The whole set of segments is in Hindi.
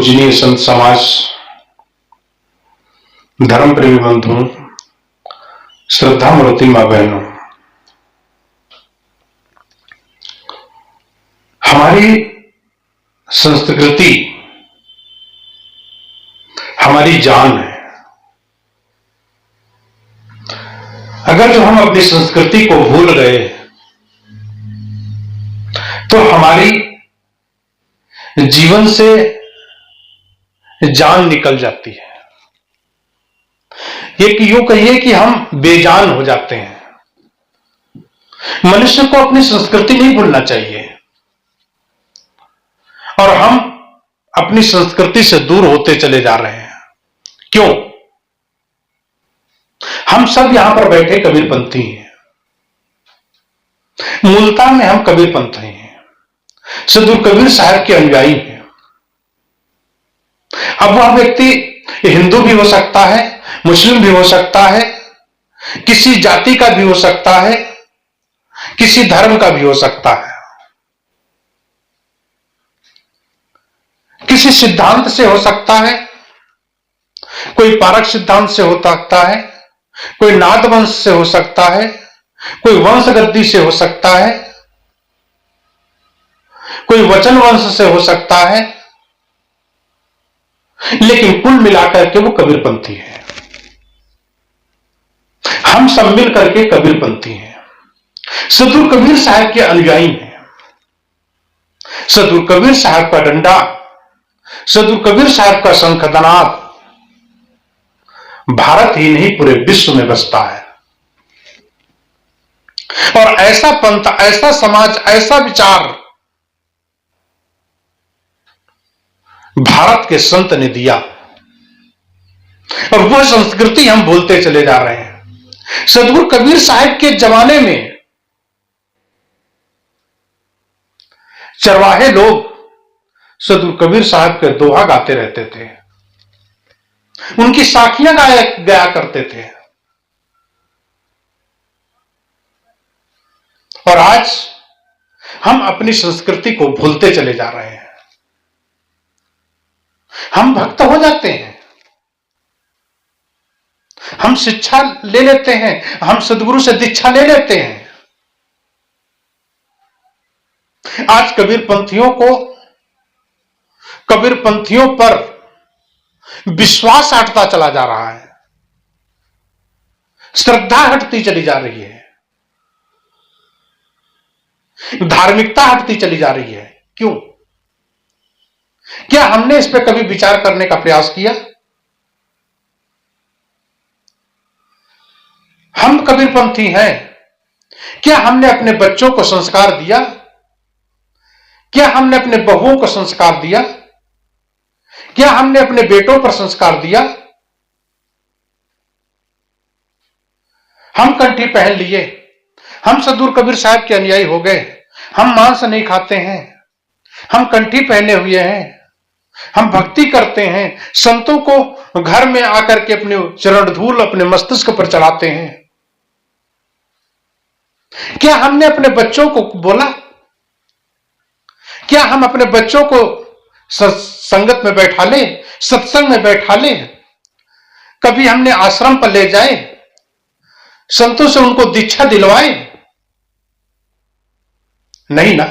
पूजनीय संत समाज, धर्म प्रेमी बंधुओं, श्रद्धा मूर्ति मां बहनों, हमारी संस्कृति हमारी जान है। अगर जो हम अपनी संस्कृति को भूल गए तो हमारी जीवन से जान निकल जाती है। ये यूं कहिए कि हम बेजान हो जाते हैं। मनुष्य को अपनी संस्कृति नहीं भूलना चाहिए और हम अपनी संस्कृति से दूर होते चले जा रहे हैं। क्यों? हम सब यहां पर बैठे कबीरपंथी हैं। मूलता में हम कबीरपंथी हैं, सदगुरु कबीर साहब के अनुयायी हैं। अब वह व्यक्ति हिंदू भी हो सकता है, मुस्लिम भी हो सकता है, किसी जाति का भी हो सकता है, किसी धर्म का भी हो सकता है, किसी सिद्धांत से हो सकता है, कोई पारक सिद्धांत से हो सकता है, कोई नाद वंश से हो सकता है, कोई वंश गद्दी से हो सकता है, कोई वचन वंश से हो सकता है, लेकिन कुल मिलाकर के वो कबीरपंथी है। हम सब मिल करके कबीरपंथी हैं, सदगुरु कबीर साहब के अनुयायी हैं। सदगुरु कबीर साहब का डंडा, सदगुरु कबीर साहब का शंखनाद भारत ही नहीं पूरे विश्व में बसता है। और ऐसा पंथ, ऐसा समाज, ऐसा विचार भारत के संत ने दिया और वह संस्कृति हम भूलते चले जा रहे हैं। सदगुरु कबीर साहब के जमाने में चरवाहे लोग सदगुरु कबीर साहब के दोहा गाते रहते थे, उनकी साखियां गाया करते थे। और आज हम अपनी संस्कृति को भूलते चले जा रहे हैं। हम भक्त हो जाते हैं, हम शिक्षा ले लेते हैं, हम सदगुरु से दीक्षा ले लेते हैं। आज कबीरपंथियों पर विश्वास हटता चला जा रहा है, श्रद्धा हटती चली जा रही है, धार्मिकता हटती चली जा रही है। क्यों? क्या हमने इस पर कभी विचार करने का प्रयास किया? हम कबीरपंथी हैं, क्या हमने अपने बच्चों को संस्कार दिया? क्या हमने अपने बहुओं को संस्कार दिया? क्या हमने अपने बेटों पर संस्कार दिया? हम कंठी पहन लिए, हम सदगुरु कबीर साहब के अनुयायी हो गए, हम मांस नहीं खाते हैं, हम कंठी पहने हुए हैं, हम भक्ति करते हैं, संतों को घर में आकर के अपने चरण धूल अपने मस्तिष्क पर चढ़ाते हैं। क्या हमने अपने बच्चों को बोला? क्या हम अपने बच्चों को संगत में बैठा ले, सत्संग में बैठा ले? कभी हमने आश्रम पर ले जाए, संतों से उनको दीक्षा दिलवाए? नहीं ना।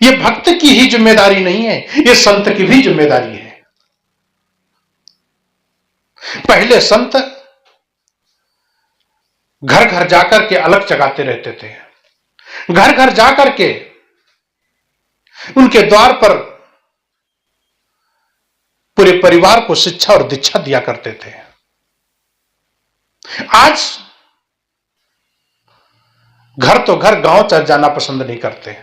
यह भक्त की ही जिम्मेदारी नहीं है, यह संत की भी जिम्मेदारी है। पहले संत घर घर जाकर के अलग जगाते रहते थे, घर घर जाकर के उनके द्वार पर पूरे परिवार को शिक्षा और दीक्षा दिया करते थे। आज घर तो घर, गांव चल जाना पसंद नहीं करते,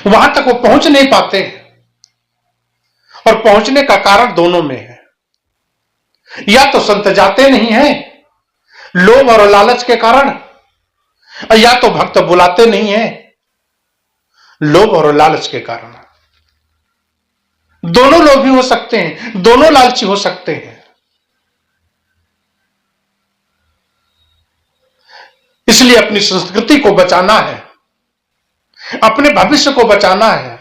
वहां तक वो पहुंच नहीं पाते, और पहुंचने का कारण दोनों में है। या तो संत जाते नहीं हैं लोभ और लालच के कारण, या तो भक्त बुलाते नहीं हैं लोभ और लालच के कारण। दोनों लोभी हो सकते हैं, दोनों लालची हो सकते हैं। इसलिए अपनी संस्कृति को बचाना है, अपने भविष्य को बचाना है,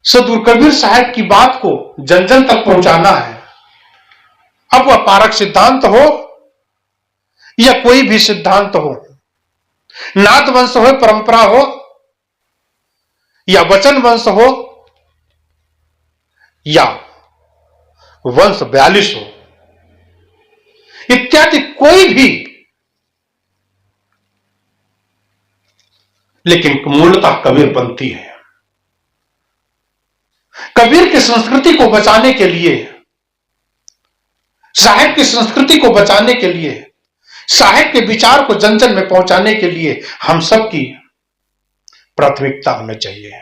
सदगुरु कबीर साहब की बात को जन जन तक पहुंचाना है। अब वह पारक सिद्धांत हो या कोई भी सिद्धांत हो, नाथ वंश हो, परंपरा हो या वचन वंश हो या वंश 42 हो इत्यादि, कोई भी, लेकिन मूलतः कबीरपंथी है। कबीर की संस्कृति को बचाने के लिए, साहिब की संस्कृति को बचाने के लिए, साहिब के विचार को जन जन में पहुंचाने के लिए हम सब की प्राथमिकता होनी चाहिए।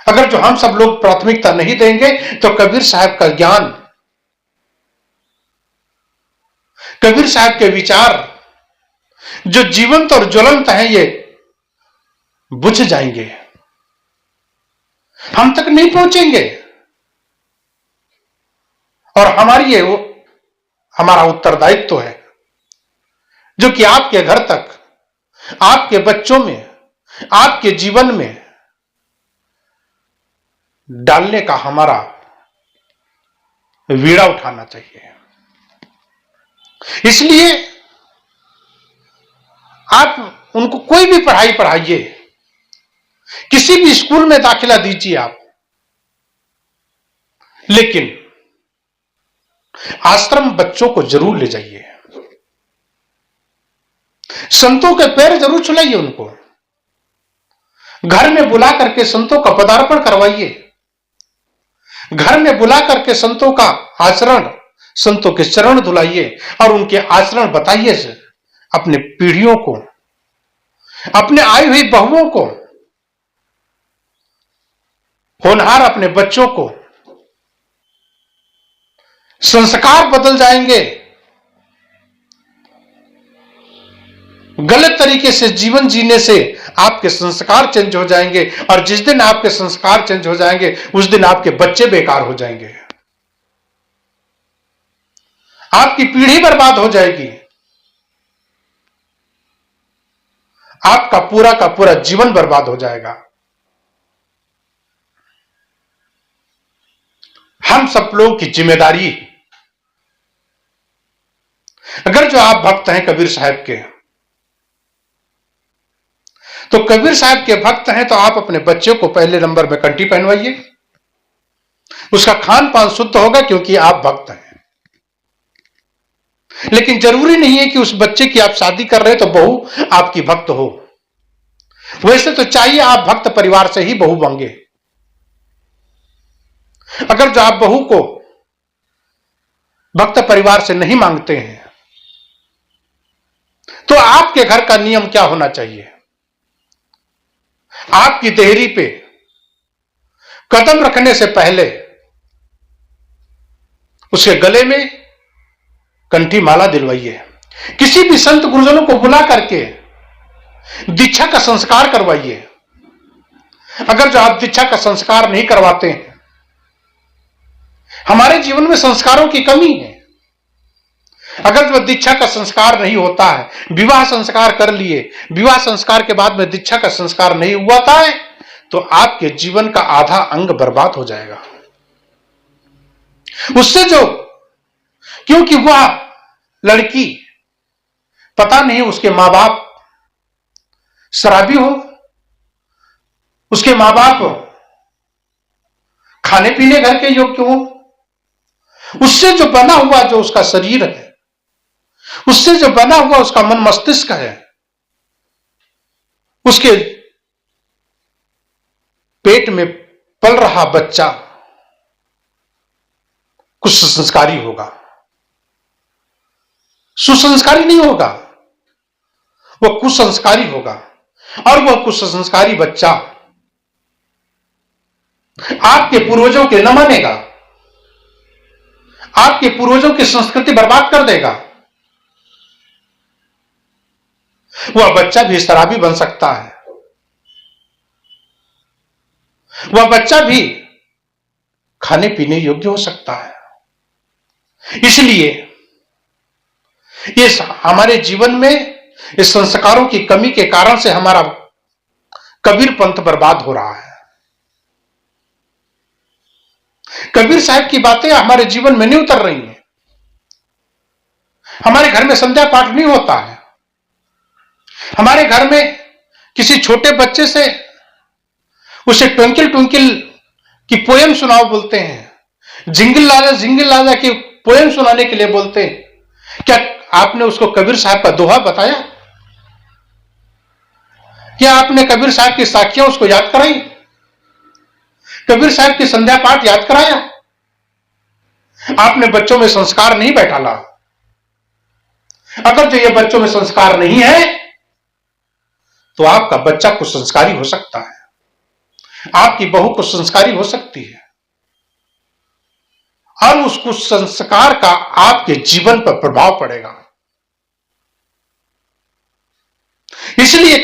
अगर जो हम सब लोग प्राथमिकता नहीं देंगे तो कबीर साहब का ज्ञान, कबीर साहब के विचार जो जीवंत और ज्वलंत हैं, ये बुझ जाएंगे, हम तक नहीं पहुंचेंगे। और हमारा उत्तरदायित्व है जो कि आपके घर तक, आपके बच्चों में, आपके जीवन में डालने का हमारा वीड़ा उठाना चाहिए। इसलिए आप उनको कोई भी पढ़ाई पढ़ाइए, किसी भी स्कूल में दाखिला दीजिए आप, लेकिन आश्रम बच्चों को जरूर ले जाइए, संतों के पैर जरूर छुलाइए, उनको घर में बुला करके संतों का पदार्पण करवाइए, घर में बुला करके संतों का आचरण, संतों के चरण धुलाइए और उनके आचरण बताइए से अपने पीढ़ियों को, अपने आई हुई बहुओं को, होनहार अपने बच्चों को। संस्कार बदल जाएंगे, गलत तरीके से जीवन जीने से आपके संस्कार चेंज हो जाएंगे, और जिस दिन आपके संस्कार चेंज हो जाएंगे उस दिन आपके बच्चे बेकार हो जाएंगे, आपकी पीढ़ी बर्बाद हो जाएगी, आपका पूरा का पूरा जीवन बर्बाद हो जाएगा। हम सब लोगों की जिम्मेदारी, अगर जो आप भक्त हैं कबीर साहब के, तो कबीर साहब के भक्त हैं तो आप अपने बच्चों को पहले नंबर में कंठी पहनवाइए, उसका खान पान शुद्ध होगा क्योंकि आप भक्त हैं। लेकिन जरूरी नहीं है कि उस बच्चे की आप शादी कर रहे तो बहू आपकी भक्त हो। वैसे तो चाहिए आप भक्त परिवार से ही बहू बनेंगे। अगर जो आप बहू को भक्त परिवार से नहीं मांगते हैं तो आपके घर का नियम क्या होना चाहिए? आपकी देहरी पे कदम रखने से पहले उसके गले में कंठी माला दिलवाइए, किसी भी संत गुरुजनों को बुला करके दीक्षा का संस्कार करवाइए। अगर जो आप दीक्षा का संस्कार नहीं करवाते हैं, हमारे जीवन में संस्कारों की कमी है। अगर जो दीक्षा का संस्कार नहीं होता है, विवाह संस्कार कर लिए, विवाह संस्कार के बाद में दीक्षा का संस्कार नहीं हुआ था, तो आपके जीवन का आधा अंग बर्बाद हो जाएगा। उससे जो, क्योंकि वह लड़की, पता नहीं उसके मां बाप शराबी हो, उसके मां बाप खाने पीने घर के योग्य हो, उससे जो बना हुआ जो उसका शरीर है, उससे जो बना हुआ उसका मन मस्तिष्क है, उसके पेट में पल रहा बच्चा कुछ संस्कारी होगा, सुसंस्कारी नहीं होगा, वह कुसंस्कारी होगा। और वह कुसंस्कारी बच्चा आपके पूर्वजों के न मानेगा, आपके पूर्वजों की संस्कृति बर्बाद कर देगा। वह बच्चा भी शराबी बन सकता है, वह बच्चा भी खाने पीने योग्य हो सकता है। इसलिए इस हमारे जीवन में इस संस्कारों की कमी के कारण से हमारा कबीर पंथ बर्बाद हो रहा है। कबीर साहब की बातें हमारे जीवन में नहीं उतर रही हैं। हमारे घर में संध्या पाठ नहीं होता है। हमारे घर में किसी छोटे बच्चे से उसे ट्विंकल ट्विंकल की पोयम सुनाओ बोलते हैं, जिंगल लाला की पोयम सुनाने के लिए बोलते हैं। क्या आपने उसको कबीर साहब का दोहा बताया? क्या आपने कबीर साहब की साखियां उसको याद कराई? कबीर साहब की संध्या पाठ याद कराया? आपने बच्चों में संस्कार नहीं बैठाला। अगर जो ये बच्चों में संस्कार नहीं है तो आपका बच्चा कुछ संस्कारी हो सकता है, आपकी बहू कुछ संस्कारी हो सकती है, और उस कुछ संस्कार का आपके जीवन पर प्रभाव पड़ेगा। इसलिए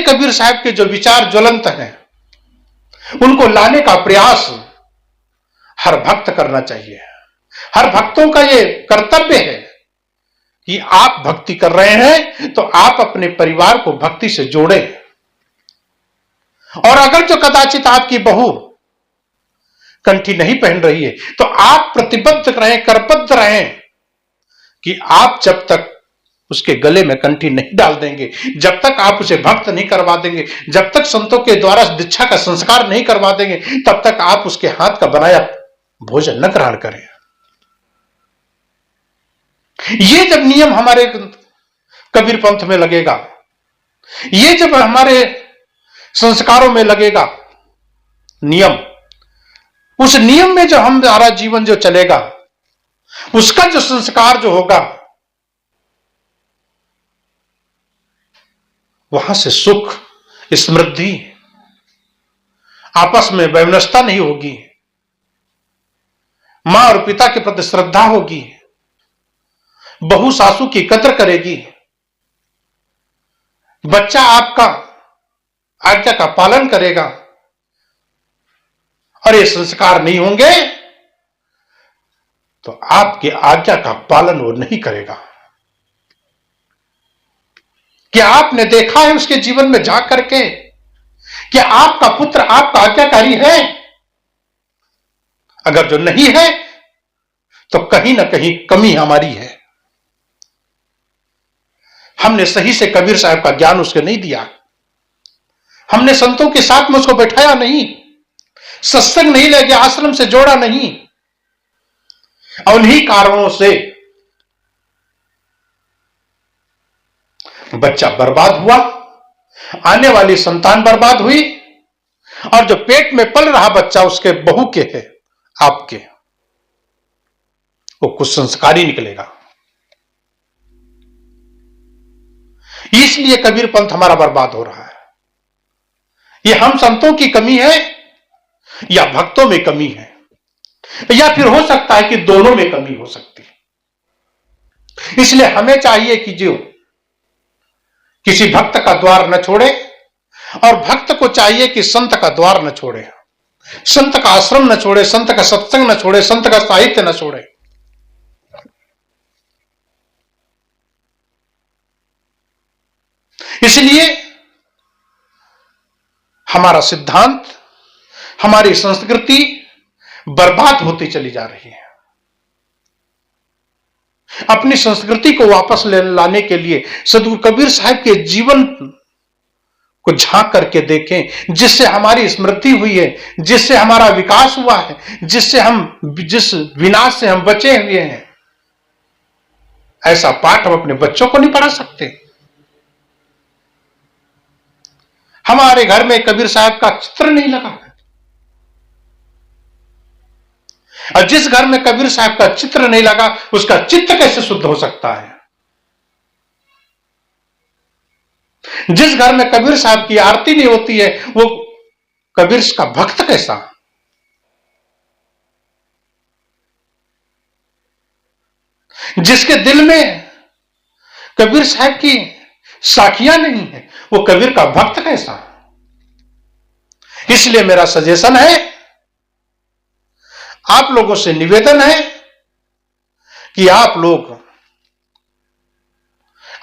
कबीर साहब के जो विचार ज्वलंत हैं उनको लाने का प्रयास हर भक्त करना चाहिए। हर भक्तों का यह कर्तव्य है कि आप भक्ति कर रहे हैं तो आप अपने परिवार को भक्ति से जोड़ें। और अगर जो कदाचित आपकी बहू कंठी नहीं पहन रही है तो आप प्रतिबद्ध रहें, करबद्ध रहें कि आप जब तक उसके गले में कंठी नहीं डाल देंगे, जब तक आप उसे भक्त नहीं करवा देंगे, जब तक संतों के द्वारा दीक्षा का संस्कार नहीं करवा देंगे, तब तक आप उसके हाथ का बनाया भोजन न ग्रहण करें। ये जब नियम हमारे कबीर पंथ में लगेगा, ये जब हमारे संस्कारों में लगेगा नियम, उस नियम में जो हमारा जीवन जो चलेगा, उसका जो संस्कार जो होगा, वहां से सुख, समृद्धि, आपस में वैमनस्यता नहीं होगी, मां और पिता के प्रति श्रद्धा होगी, बहू सासू की कदर करेगी, बच्चा आपका आज्ञा का पालन करेगा। और ये संस्कार नहीं होंगे तो आपकी आज्ञा का पालन वो नहीं करेगा। क्या आपने देखा है उसके जीवन में जा करके कि आपका पुत्र आपका आज्ञाकारी है? अगर जो नहीं है तो कहीं ना कहीं कमी हमारी है। हमने सही से कबीर साहब का ज्ञान उसको नहीं दिया, हमने संतों के साथ में उसको बैठाया नहीं, सत्संग नहीं ले गया, आश्रम से जोड़ा नहीं, और उन्हीं कारणों से बच्चा बर्बाद हुआ, आने वाली संतान बर्बाद हुई, और जो पेट में पल रहा बच्चा उसके बहू के है, आपके, वो कुछ संस्कारी निकलेगा। इसलिए कबीर पंथ हमारा बर्बाद हो रहा है। ये हम संतों की कमी है या भक्तों में कमी है, या फिर हो सकता है कि दोनों में कमी हो सकती है। इसलिए हमें चाहिए कि जो किसी भक्त का द्वार न छोड़े, और भक्त को चाहिए कि संत का द्वार न छोड़े, संत का आश्रम न छोड़े, संत का सत्संग न छोड़े, संत का साहित्य न छोड़े। इसलिए हमारा सिद्धांत, हमारी संस्कृति बर्बाद होती चली जा रही है। अपनी संस्कृति को वापस लाने के लिए सद्गुरु कबीर साहब के जीवन को झांक करके देखें, जिससे हमारी स्मृति हुई है, जिससे हमारा विकास हुआ है, जिस विनाश से हम बचे हुए हैं। ऐसा पाठ हम अपने बच्चों को नहीं पढ़ा सकते। हमारे घर में कबीर साहब का चित्र नहीं लगा है, और जिस घर में कबीर साहब का चित्र नहीं लगा उसका चित्त कैसे शुद्ध हो सकता है? जिस घर में कबीर साहब की आरती नहीं होती है वो कबीर का भक्त कैसा? जिसके दिल में कबीर साहब की साखियां नहीं है वो कबीर का भक्त कैसा? इसलिए मेरा सजेशन है, आप लोगों से निवेदन है कि आप लोग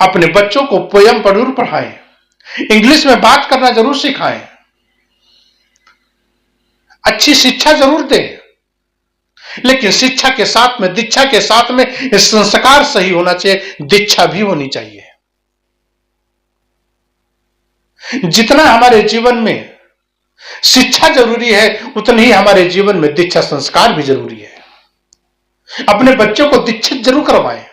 अपने बच्चों को पोयम जरूर पढ़ाएं, इंग्लिश में बात करना जरूर सिखाएं। अच्छी शिक्षा जरूर दें, लेकिन शिक्षा के साथ में, दीक्षा के साथ में संस्कार सही होना चाहिए, दीक्षा भी होनी चाहिए। जितना हमारे जीवन में शिक्षा जरूरी है, उतनी ही हमारे जीवन में दीक्षा संस्कार भी जरूरी है। अपने बच्चों को दीक्षित जरूर करवाएं,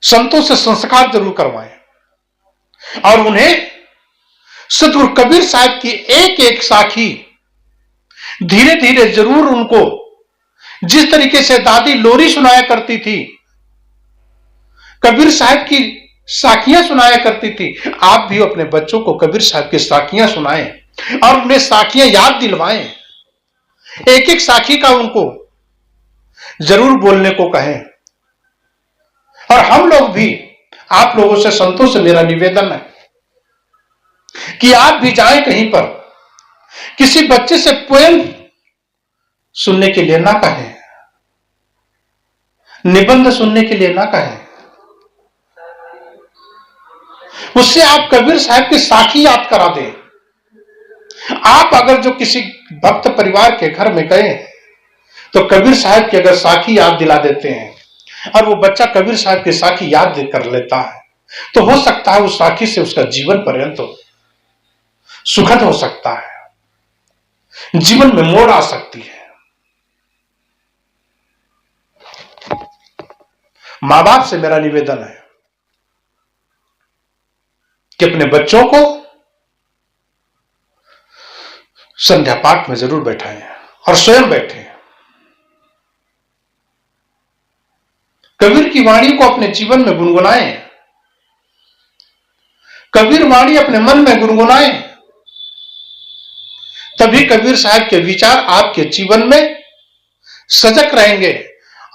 संतों से संस्कार जरूर करवाएं, और उन्हें सतगुरु कबीर साहब की एक एक साखी धीरे धीरे जरूर उनको, जिस तरीके से दादी लोरी सुनाया करती थी, कबीर साहब की साखियां सुनाया करती थी, आप भी अपने बच्चों को कबीर साहब की साखियां सुनाएं और उन्हें साखियां याद दिलवाएं। एक एक साखी का उनको जरूर बोलने को कहें। और हम लोग भी, आप लोगों से, संतों से मेरा निवेदन है कि आप भी जाएं कहीं पर, किसी बच्चे से पोएम सुनने के लिए ना कहें, निबंध सुनने के लिए ना कहें, उससे आप कबीर साहब की साखी याद करा दें। आप अगर जो किसी भक्त परिवार के घर में गए तो कबीर साहब की अगर साखी याद दिला देते हैं और वो बच्चा कबीर साहब की साखी याद कर लेता है, तो हो सकता है उस साखी से उसका जीवन पर्यंत सुखद हो सकता है, जीवन में मोड़ आ सकती है। मां बाप से मेरा निवेदन है कि अपने बच्चों को संध्या पाठ में जरूर बैठाएं और स्वयं बैठें। कबीर की वाणी को अपने जीवन में गुनगुनाएं, कबीर वाणी अपने मन में गुनगुनाएं, तभी कबीर साहब के विचार आपके जीवन में सजग रहेंगे।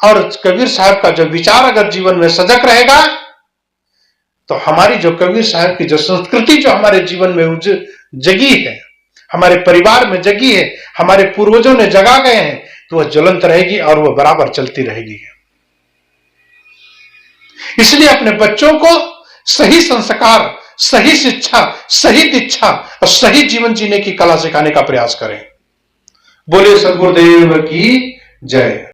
और कबीर साहब का जो विचार अगर जीवन में सजग रहेगा, तो हमारी जो कबीर साहब की जो संस्कृति जो हमारे जीवन में जगी है, हमारे परिवार में जगी है, हमारे पूर्वजों ने जगा गए हैं, तो वह ज्वलंत रहेगी और वह बराबर चलती रहेगी। इसलिए अपने बच्चों को सही संस्कार, सही शिक्षा, सही दीक्षा और सही जीवन जीने की कला सिखाने का प्रयास करें। बोले सद्गुरुदेव की जय।